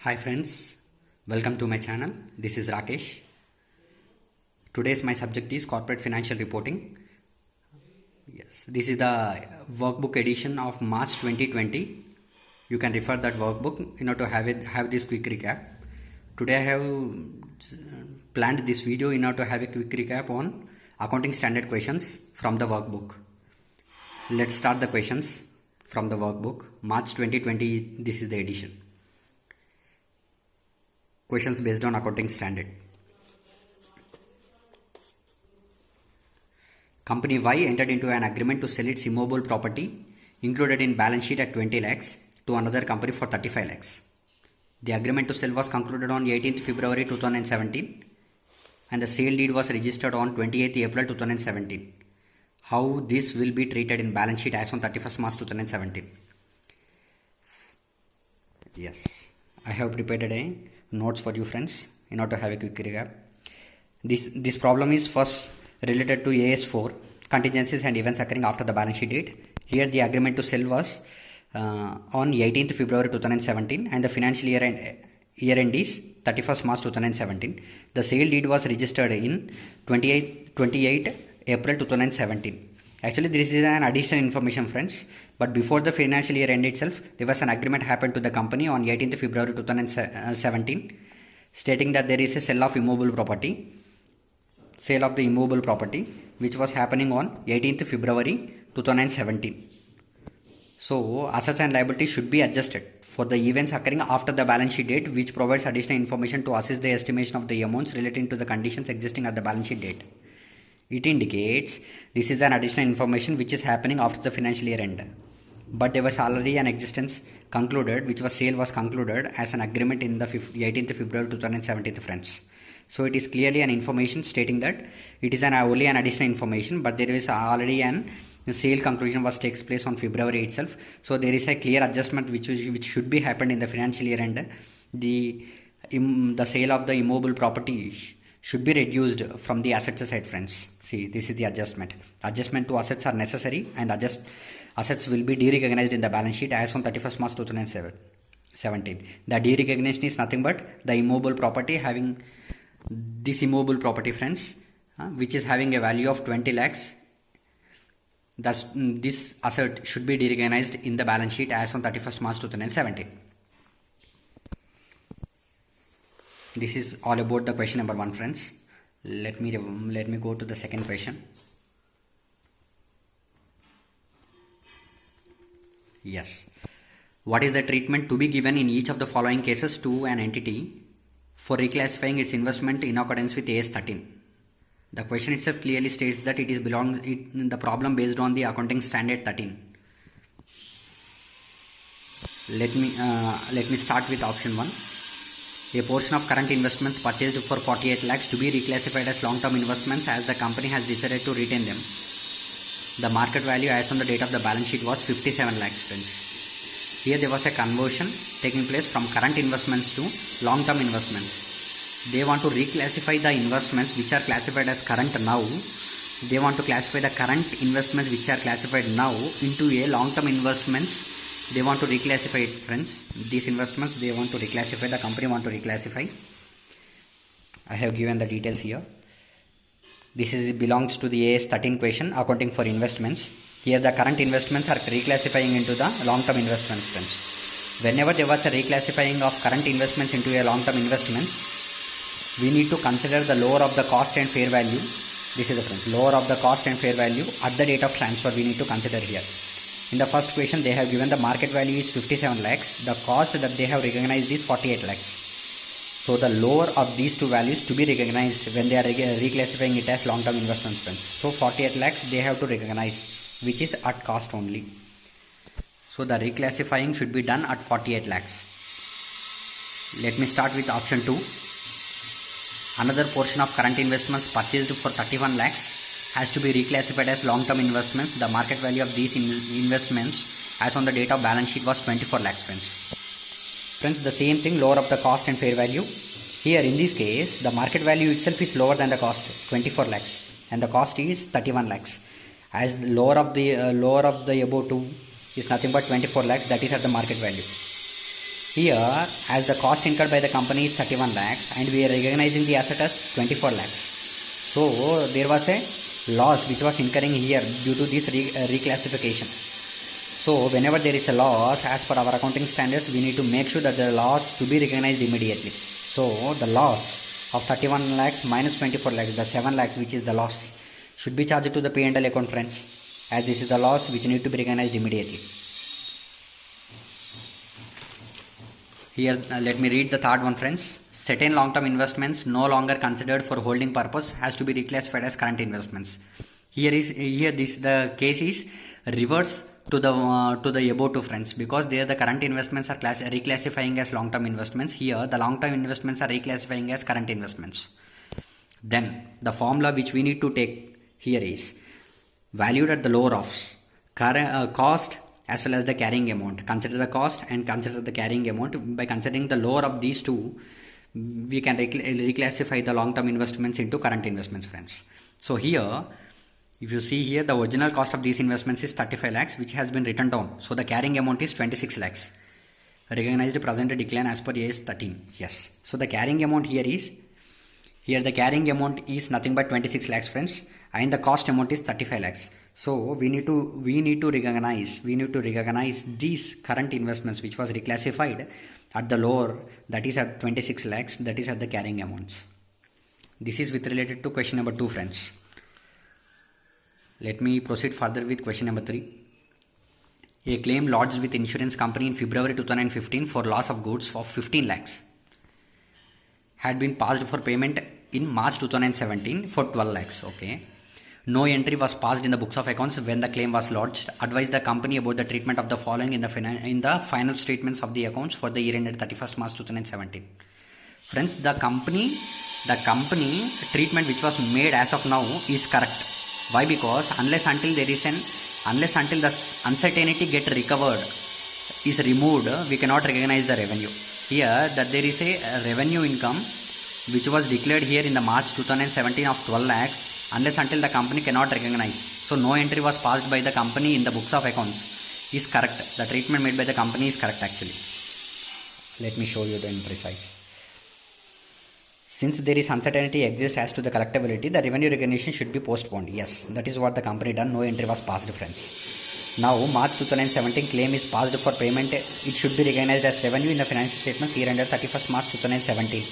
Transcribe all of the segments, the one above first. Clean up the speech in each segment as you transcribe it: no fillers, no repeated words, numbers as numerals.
Hi friends, welcome to my channel. This is Rakesh. Today's my subject is corporate financial reporting. Yes, this is the workbook edition of March 2020. You can refer that workbook in order to have this quick recap. Today I have planned this video in order to have a quick recap on accounting standard questions from the workbook. Let's start the questions from the workbook. March 2020, this is the edition. Questions based on accounting standard. Company Y entered into an agreement to sell its immovable property included in balance sheet at 20 lakhs to another company for 35 lakhs. The agreement to sell was concluded on 18th February 2017 and the sale deed was registered on 28th April 2017. How this will be treated in balance sheet as on 31st March 2017? Yes, I have prepared a notes for you friends in order to have a quick recap. This problem is first related to AS4, contingencies and events occurring after the balance sheet date. Here the agreement to sell was on 18th February 2017 and the financial year end is 31st March 2017. The sale deed was registered in 28 April 2017. Actually, this is an additional information friends, but before the financial year end itself, there was an agreement happened to the company on 18th February 2017 stating that there is a sale of the immovable property which was happening on 18th February 2017. So, assets and liabilities should be adjusted for the events occurring after the balance sheet date, which provides additional information to assist the estimation of the amounts relating to the conditions existing at the balance sheet date. It indicates this is an additional information which is happening after the financial year end. But there was already an existence concluded, which was sale was concluded as an agreement in the 18th February 2017 friends. So it is clearly an information stating that it is only an additional information, but there is already an sale conclusion was takes place on February itself. So there is a clear adjustment which should be happened in the financial year end. The sale of the immovable property should be reduced from the assets side friends. See, this is the adjustment. Adjustment to assets are necessary and assets will be derecognized in the balance sheet as on 31st March 2017. The derecognition is nothing but the immovable property having this immovable property friends, which is having a value of 20 lakhs. Thus, this asset should be derecognized in the balance sheet as on 31st March 2017. This is all about the question number 1 friends. Let me go to the second question. Yes. What is the treatment to be given in each of the following cases to an entity for reclassifying its investment in accordance with AS 13? The question itself clearly states that it is the problem based on the accounting standard 13. Let me start with option 1. A portion of current investments purchased for 48 lakhs to be reclassified as long-term investments as the company has decided to retain them. The market value as on the date of the balance sheet was 57 lakhs friends. Here there was a conversion taking place from current investments to long-term investments. They want to reclassify the investments which are classified as current now. They want to classify the current investments which are classified now into a long-term investments. They want to reclassify it friends. These investments they want to reclassify, the company want to reclassify. I have given the details here. This belongs to the AS 13 question, accounting for investments. Here the current investments are reclassifying into the long-term investments friends. Whenever there was a reclassifying of current investments into a long-term investments, we need to consider the lower of the cost and fair value. This is the friends, lower of the cost and fair value at the date of transfer we need to consider here. In the first question, they have given the market value is 57 lakhs. The cost that they have recognized is 48 lakhs. So the lower of these two values to be recognized when they are reclassifying it as long-term investment funds. So 48 lakhs they have to recognize, which is at cost only. So the reclassifying should be done at 48 lakhs. Let me start with option 2. Another portion of current investments purchased for 31 lakhs has to be reclassified as long-term investments. The market value of these investments as on the date of balance sheet was 24 lakhs friends. Friends, the same thing, lower of the cost and fair value. Here in this case, the market value itself is lower than the cost, 24 lakhs, and the cost is 31 lakhs. As lower of the above two is nothing but 24 lakhs, that is at the market value. Here, as the cost incurred by the company is 31 lakhs and we are recognizing the asset as 24 lakhs. So there was a loss which was incurring here due to this reclassification. So whenever there is a loss, as per our accounting standards, we need to make sure that the loss to be recognized immediately. So the loss of 31 lakhs minus 24 lakhs, the 7 lakhs which is the loss, should be charged to the P&L account, friends, as this is the loss which need to be recognized immediately. Here let me read the third one, friends. Certain long-term investments no longer considered for holding purpose has to be reclassified as current investments. The case is reverse to the above two, friends, because there the current investments are reclassifying as long-term investments. Here the long-term investments are reclassifying as current investments. Then the formula which we need to take here is valued at the lower of cost as well as the carrying amount. Consider the cost and consider the carrying amount. By considering the lower of these two, we can reclassify the long-term investments into current investments, friends. So here, if you see here, the original cost of these investments is 35 lakhs, which has been written down. So the carrying amount is 26 lakhs. Recognized present decline as per AS 13. Yes. So the carrying amount here the carrying amount is nothing but 26 lakhs, friends, and the cost amount is 35 lakhs. So we need to recognize these current investments which was reclassified at the lower, that is at 26 lakhs, that is at the carrying amounts. This is with related to question number 2, friends. Let me proceed further with question number 3. A claim lodged with insurance company in February 2015 for loss of goods of 15 lakhs had been passed for payment in March 2017 for 12 lakhs. Okay. No entry was passed in the books of accounts when the claim was lodged. Advise the company about the treatment of the following in the final statements of the accounts for the year ended 31st March 2017. Friends, the company treatment which was made as of now is correct. Why? Because unless until the uncertainty get recovered is removed, we cannot recognize the revenue. Here that there is a revenue income which was declared here in the March 2017 of 12 lakhs. Unless until the company cannot recognize. So no entry was passed by the company in the books of accounts is correct. The treatment made by the company is correct actually. Let me show you the imprecise. Since there is uncertainty exists as to the collectability, the revenue recognition should be postponed. Yes, that is what the company done. No entry was passed, friends. Now March 2017 claim is passed for payment. It should be recognized as revenue in the financial statements year ended 31st March 2017.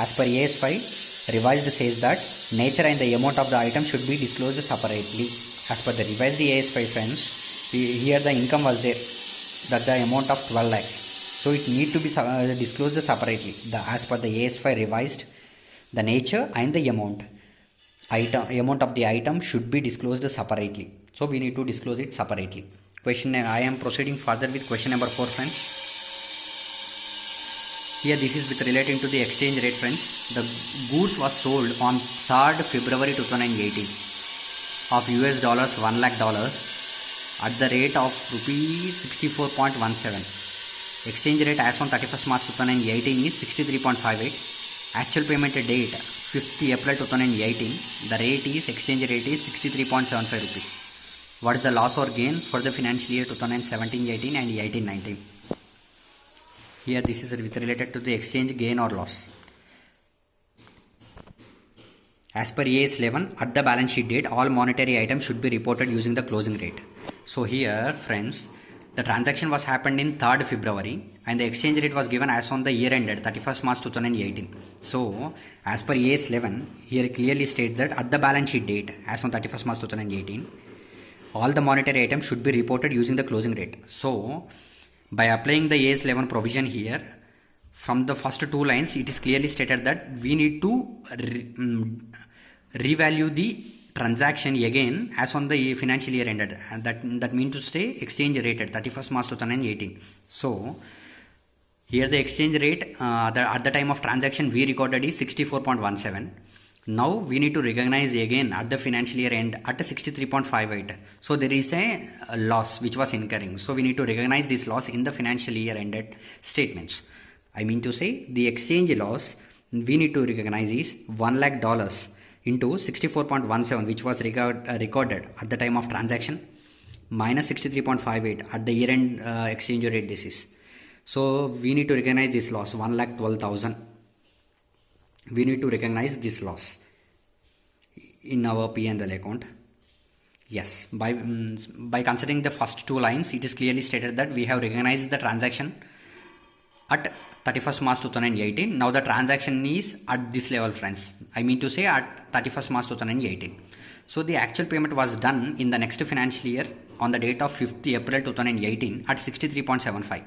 As per AS 5, revised says that nature and the amount of the item should be disclosed separately. As per the revised AS5, friends, here the income was there, that the amount of 12 lakhs. So it need to be disclosed separately. As per the AS5 revised, the nature and the amount of the item should be disclosed separately. So we need to disclose it separately. I am proceeding further with question number 4, friends. Here this is with relating to the exchange rate, friends. The goods was sold on 3rd February 2018 of US dollars $1 lakh at the rate of rupees 64.17. Exchange rate as on 31st March 2018 is 63.58. Actual payment date 5th April 2018. The rate is exchange rate is 63.75 rupees. What is the loss or gain for the financial year 2017-18 and 18-19? Here this is related to the exchange gain or loss. As per AS 11, at the balance sheet date, all monetary items should be reported using the closing rate. So here, friends, the transaction was happened in 3rd February and the exchange rate was given as on the year ended 31st March 2018. So as per AS 11, here it clearly states that at the balance sheet date as on 31st March 2018, all the monetary items should be reported using the closing rate. So by applying the AS 11 provision here, from the first two lines, it is clearly stated that we need to revalue the transaction again as on the financial year ended. And that means to say exchange rate at 31st March 2018. So here the exchange rate at the time of transaction we recorded is 64.17. Now we need to recognize again at the financial year end at 63.58. So there is a loss which was incurring. So we need to recognize this loss in the financial year ended statements. I mean to say the exchange loss we need to recognize is $1 lakh into 64.17 which was recorded at the time of transaction minus 63.58 at the year end exchange rate this is. So we need to recognize this loss, 1,12,000. We need to recognize this loss in our P&L account. Yes, by considering the first two lines, it is clearly stated that we have recognized the transaction at 31st March 2018. Now the transaction is at this level, friends. I mean to say at 31st March 2018. So the actual payment was done in the next financial year on the date of 5th April 2018 at 63.75.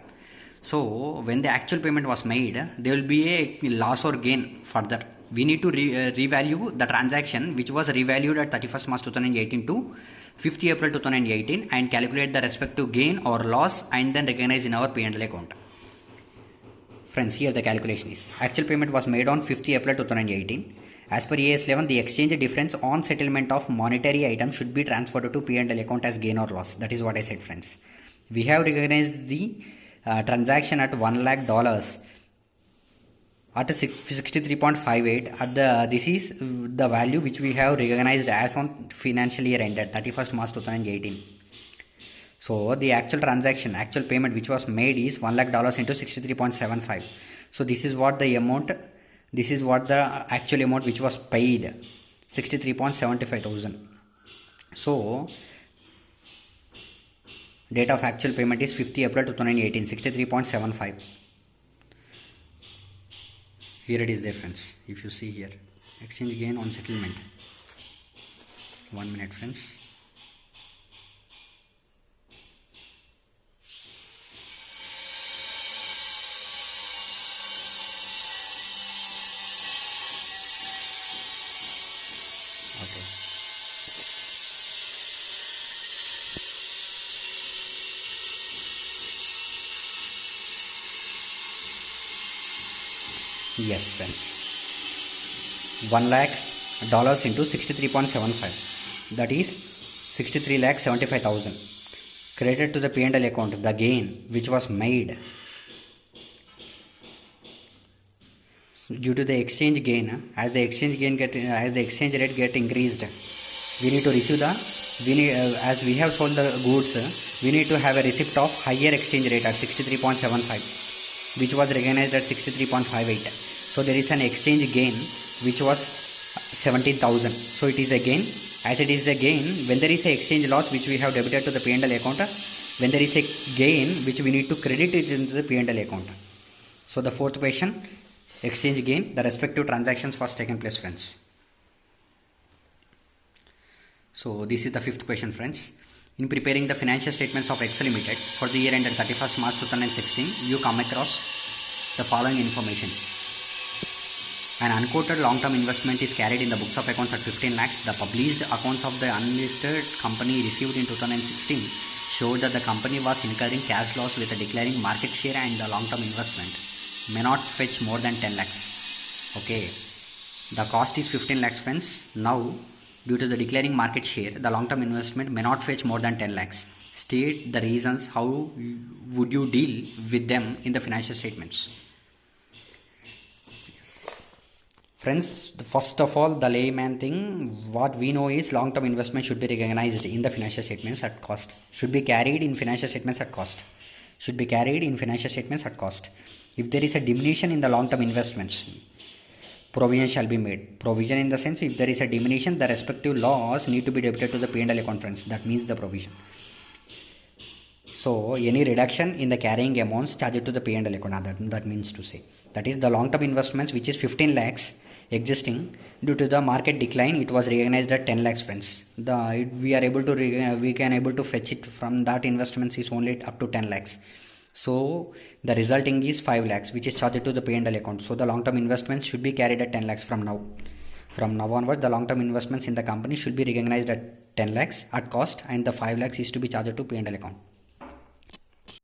So when the actual payment was made, there will be a loss or gain further. We need to revalue the transaction which was revalued at 31st March 2018 to 5th April 2018 and calculate the respective gain or loss and then recognize in our P&L account. Friends, here the calculation is, actual payment was made on 5th April 2018. As per AS 11, the exchange difference on settlement of monetary items should be transferred to P&L account as gain or loss. That is what I said, friends. We have recognized the transaction at $1 lakh at 63.58 at the, this is the value which we have recognized as on financial year ended 31st March 2018. So the actual transaction, actual payment which was made is $1 lakh into 63.75. So this is what the amount, this is what the actual amount which was paid, 63.75,000. So date of actual payment is 5th April 2018, 63.75. Here it is there, friends. If you see here, exchange gain on settlement. 1 minute, friends. Okay. Yes, friends. $1 lakh into 63.75. That is 63,75,000. Credited to the P&L account, the gain which was made due to the exchange gain. As the exchange rate get increased, we need to receive the, as we have sold the goods, we need to have a receipt of higher exchange rate at 63.75, which was recognized at 63.58. So there is an exchange gain which was 17,000. So it is a gain. As it is a gain, when there is a exchange loss which we have debited to the P&L account, when there is a gain which we need to credit it into the P&L account. So the fourth question, exchange gain, the respective transactions first taken place, friends. So this is the fifth question, friends. In preparing the financial statements of Excel Limited for the year ended 31st March 2016, you come across the following information. An unquoted long-term investment is carried in the books of accounts at 15 lakhs. The published accounts of the unlisted company received in 2016 showed that the company was incurring cash loss with a declining market share and the long-term investment may not fetch more than 10 lakhs. Okay, the cost is 15 lakhs, friends. Now, due to the declining market share, the long-term investment may not fetch more than 10 lakhs. State the reasons. How would you deal with them in the financial statements? Friends, first of all, the layman thing, what we know is long-term investment should be recognized in the financial statements at cost. Should be carried in financial statements at cost. Should be carried in financial statements at cost. If there is a diminution in the long-term investments, provision shall be made. Provision in the sense, if there is a diminution, the respective loss need to be debited to the P&L account, friends. That means the provision. So any reduction in the carrying amounts charged to the P&L account, that means to say, that is the long-term investments which is 15 lakhs existing, due to the market decline it was recognized at 10 lakhs, friends. We can able to fetch it from that investments is only up to 10 lakhs. So the resulting is 5 lakhs which is charged to the P&L account. So the long-term investments should be carried at 10 lakhs from now. From now onwards, the long-term investments in the company should be recognized at 10 lakhs at cost and the 5 lakhs is to be charged to P&L account.